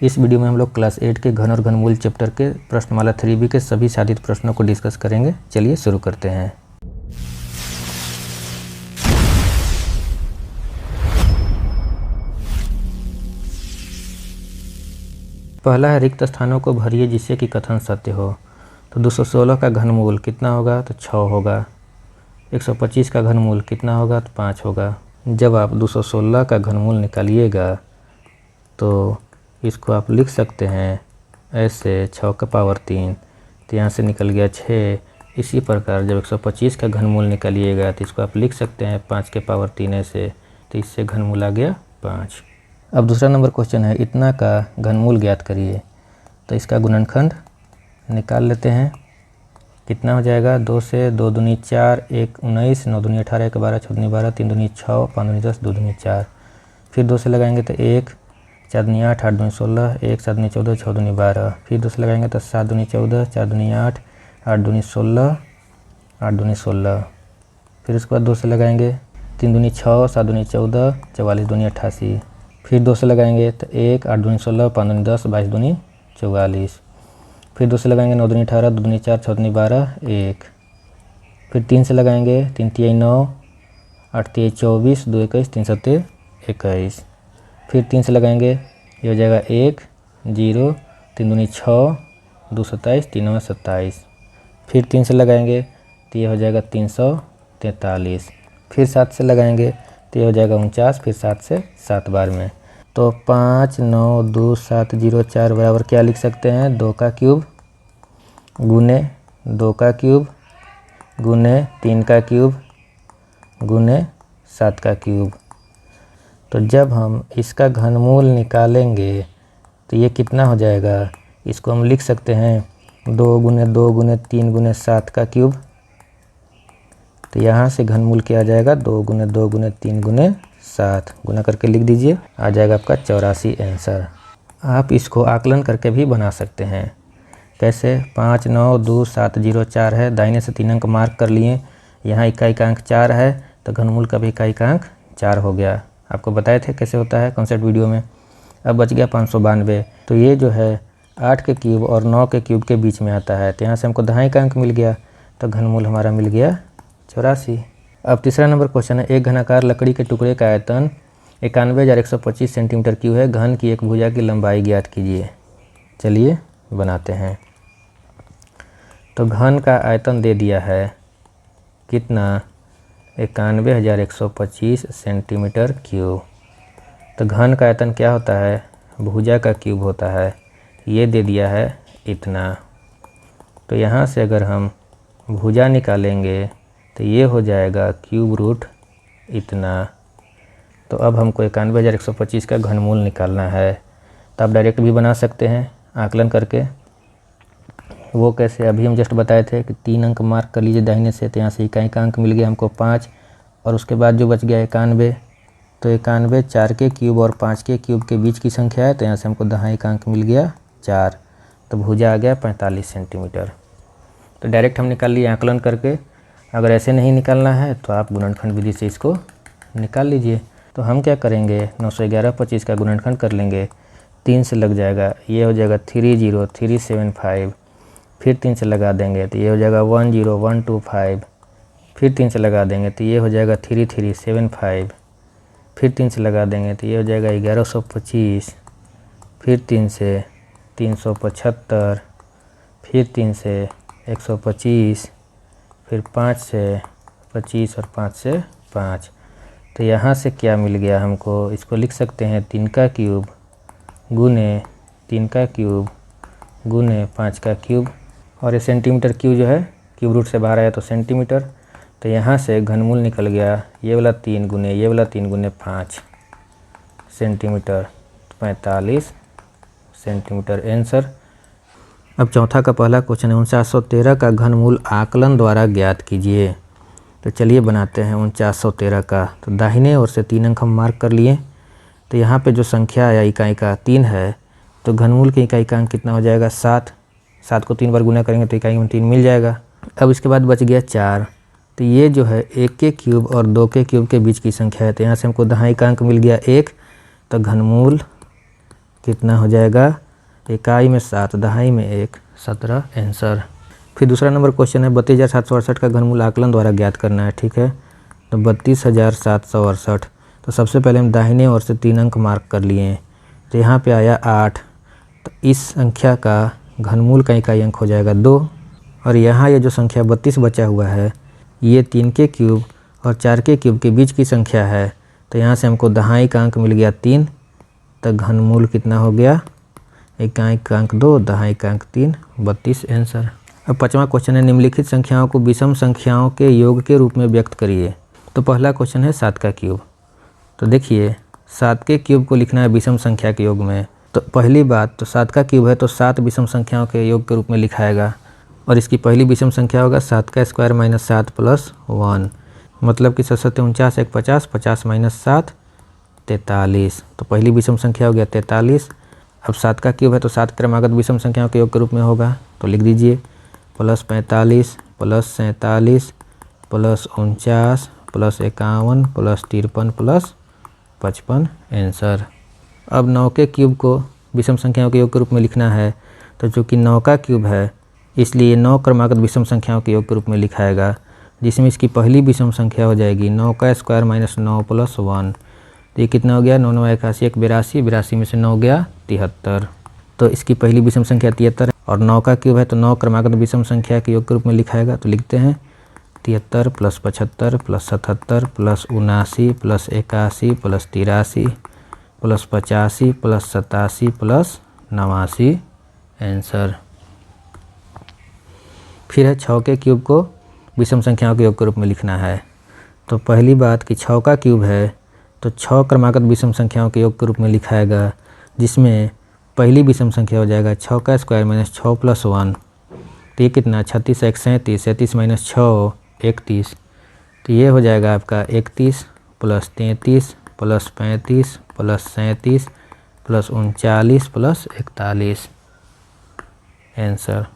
इस वीडियो में हम लोग क्लास 8 के घन और घनमूल चैप्टर के प्रश्नमाला 3B के सभी साधित प्रश्नों को डिस्कस करेंगे। चलिए शुरू करते हैं। पहला है रिक्त स्थानों को भरिए जिससे कि कथन सत्य हो। तो 216 का घनमूल कितना होगा? तो 6 होगा। 125 का घनमूल कितना होगा? तो 5 होगा। जब आप 216 का घनमूल निकालिएगा तो इसको आप लिख सकते हैं ऐसे 6 का पावर 3, तो यहाँ से निकल गया 6। इसी प्रकार जब 125 का घनमूल निकालिएगा तो इसको आप लिख सकते हैं 5 के पावर 3 ऐसे, तो इससे घनमूल आ गया 5। अब दूसरा नंबर क्वेश्चन है इतना का घनमूल ज्ञात करिए। तो इसका गुणनखंड निकाल लेते हैं। कितना हो जाएगा? 2 से 2 दूनी 4, 1 19, 9 दूनी 18, 1 12, 6 दूनी 12, 3 दूनी 6, 5 दूनी 10, 2 दूनी 4। फिर 2 से लगाएंगे तो 1, 4 दूनी 8, 8 दूनी 16, 1 7 दूनी 14, 6 दूनी 12। फिर 2 से लगाएंगे तो 7 दूनी 14, 4 दूनी 8, 8 दूनी 16, 8 दूनी 16। फिर उसके बाद 2 से लगाएंगे 3 दूनी 6, 7 दूनी 14, 44 दूनी 88। फिर 2 से लगाएंगे तो 1, 8 दूनी 16, 5 दूनी 10, 22 दूनी 44। फिर 2 से लगाएंगे 9 दूनी 18, 2 दूनी 4, 6 दूनी 12, 1। फिर 3 से लगाएंगे 3 तिहाई 9, 8 तिहाई 24, 2 21, 3 सत्ते 21। फिर 3 से लगाएंगे ये हो जाएगा 1 0, 3 दूनी 6, 2 27, 3 9 27। फिर 3 से लगाएंगे तो ये हो जाएगा 343। फिर 7 से लगाएंगे तो ये हो जाएगा 49। फिर 7 से 7 बार में तो 5 9 2 7 0 4 बराबर क्या लिख सकते हैं? 2 का क्यूब गुने 2 का क्यूब गुने 3 का क्यूब गुने 7 का क्यूब। तो जब हम इसका घनमूल निकालेंगे तो ये कितना हो जाएगा? इसको हम लिख सकते हैं 2 गुने 2 गुने 3 गुने 7 का क्यूब। तो यहाँ से घनमूल क्या आ जाएगा? 2 गुने 2 गुने 3 गुने 7 गुना करके लिख दीजिए, आ जाएगा आपका 84 आंसर। आप इसको आकलन करके भी बना सकते हैं। कैसे? 5 9 2 7 0 4 है, दाहिने से 3 अंक मार्क कर लिए। यहाँ इकाइकांक 4 है तो घनमूल का भी इकाइकांक 4 हो गया। आपको बताए थे कैसे होता है कॉन्सेप्ट वीडियो में। अब बच गया 592। तो ये जो है 8 के क्यूब और 9 के क्यूब के बीच में आता है, तो यहाँ से हमको दहाई का अंक मिल गया, तो घनमूल हमारा मिल गया 84। अब तीसरा नंबर क्वेश्चन है एक घनाकार लकड़ी के टुकड़े का आयतन 91,125 सेंटीमीटर क्यूब है, घन की एक भुजा की लंबाई ज्ञात कीजिए। चलिए बनाते हैं। तो घन का आयतन दे दिया है कितना? 91,125 सेंटीमीटर क्यूब। तो घन का आयतन क्या होता है? भुजा का क्यूब होता है। ये दे दिया है इतना। तो यहाँ से अगर हम भुजा निकालेंगे तो ये हो जाएगा क्यूब रूट इतना। तो अब हमको 91,125 का घनमूल निकालना है। तो आप डायरेक्ट भी बना सकते हैं आकलन करके। वो कैसे? अभी हम जस्ट बताए थे कि 3 अंक मार्क कर लीजिए दाहिने से, तो यहाँ से इकाई का अंक मिल गया हमको 5, और उसके बाद जो बच गया 91। तो 91 4 के क्यूब और 5 के क्यूब के बीच की संख्या है, तो यहाँ से हमको दहाई का अंक मिल गया 4। तो भुजा आ गया 45 सेंटीमीटर। तो डायरेक्ट हम निकाल लिए आकलन करके। अगर ऐसे नहीं निकालना है तो आप गुणनखंड विधि से इसको निकाल लीजिए। तो हम क्या करेंगे? 911 का गुणनखंड कर लेंगे। 3 से लग जाएगा, ये हो जाएगा 30375। फिर 3 से लगा देंगे तो ये हो जाएगा 10125। फिर 3 से लगा देंगे तो ये हो जाएगा 3375। फिर 3 से लगा देंगे तो ये हो जाएगा 1125। फिर 3 से 375। फिर 3 से 125। फिर 5 से 25 और 5 से 5। तो यहाँ से क्या मिल गया हमको? इसको लिख सकते हैं 3 का क्यूब गुने 3 का क्यूब गुने 5 का क्यूब, और ये सेंटीमीटर क्यूब जो है क्यूब रूट से बाहर आया तो सेंटीमीटर। तो यहाँ से घनमूल निकल गया ये वाला 3 गुने ये वाला 3 गुने 5 सेंटीमीटर, 45 सेंटीमीटर आंसर। अब चौथा का पहला क्वेश्चन है 4913 का घनमूल आकलन द्वारा ज्ञात कीजिए। तो चलिए बनाते हैं 4913 का। तो दाहिने ओर से 3 अंक हम मार्क कर लिए। तो यहाँ पे जो संख्या या इकाई का 3 है, तो घनमूल के इकाई का अंक कितना हो जाएगा? 7। 7 को 3 बार गुना करेंगे तो इकाई में 3 मिल जाएगा। अब इसके बाद बच गया 4। तो ये जो है 1 के क्यूब और 2 के क्यूब के बीच की संख्या है, तो यहाँ से हमको दहाई का अंक मिल गया 1। तो घनमूल कितना हो जाएगा, इकाई में 7, दहाई में 1, 17 आंसर। फिर दूसरा नंबर क्वेश्चन है 32,768 का घनमूल आकलन द्वारा ज्ञात करना है। ठीक है, तो 32,768, तो सबसे पहले हम दाहिने ओर से 3 अंक मार्क कर लिए। तो यहाँ पे आया 8, तो इस संख्या का घनमूल का इकाई अंक हो जाएगा 2। और यहाँ ये जो संख्या 32 बचा हुआ है ये 3 के क्यूब और 4 के क्यूब के बीच की संख्या है, तो यहाँ से हमको दहाई का अंक मिल गया 3, तो घनमूल कितना हो गया, इकाई का अंक 2, दहाई का अंक 3, 32 आंसर। अब 5वां क्वेश्चन है निम्नलिखित संख्याओं को विषम संख्याओं के योग के रूप में व्यक्त करिए। तो पहला क्वेश्चन है 7 का क्यूब। तो देखिए 7 के क्यूब को लिखना है विषम संख्या के योग में, तो पहली बात तो 7 का क्यूब है तो 7 विषम संख्याओं के योग के रूप में लिखाएगा, और इसकी पहली विषम संख्या होगा 7 का स्क्वायर माइनस 7 प्लस 1, मतलब कि 7 49 1 50, 50 माइनस 7 43, तो पहली विषम संख्या हो गया 43। अब 7 का क्यूब है तो 7 क्रमागत विषम संख्याओं के योग के रूप में होगा, तो लिख दीजिए plus 45 plus 47 plus 49 plus 51 plus 53 plus 55 answer. अब 9 के क्यूब को विषम संख्याओं के योग के रूप में लिखना है, तो चूँकि 9 का क्यूब है इसलिए 9 क्रमागत विषम संख्याओं के योग के रूप में लिखाएगा, जिसमें इसकी पहली विषम संख्या हो जाएगी 9 का स्क्वायर माइनस 9 प्लस 1, तो ये कितना हो गया 9 9 81 1 82, 82 में से 9 गया 73, तो इसकी पहली विषम संख्या 73 और 9 का क्यूब है तो 9 क्रमागत विषम संख्या के योग के रूप में लिखाएगा, तो लिखते हैं 73 plus 75 plus 77 plus 79 plus 81 plus 83 plus 85 plus 87 plus 89 answer. फिर है 6 के क्यूब को विषम संख्याओं के योग के रूप में लिखना है, तो पहली बात कि 6 का क्यूब है तो 6 क्रमागत विषम संख्याओं के योग के रूप में लिखाएगा, जिसमें पहली विषम संख्या हो जाएगा 6 का स्क्वायर माइनस 6 प्लस 1, तो ये कितना 36 1 37, 37 माइनस 6 31, तो ये हो जाएगा आपका 31 plus 33 plus 35 plus 37 plus 39 plus 41 answer.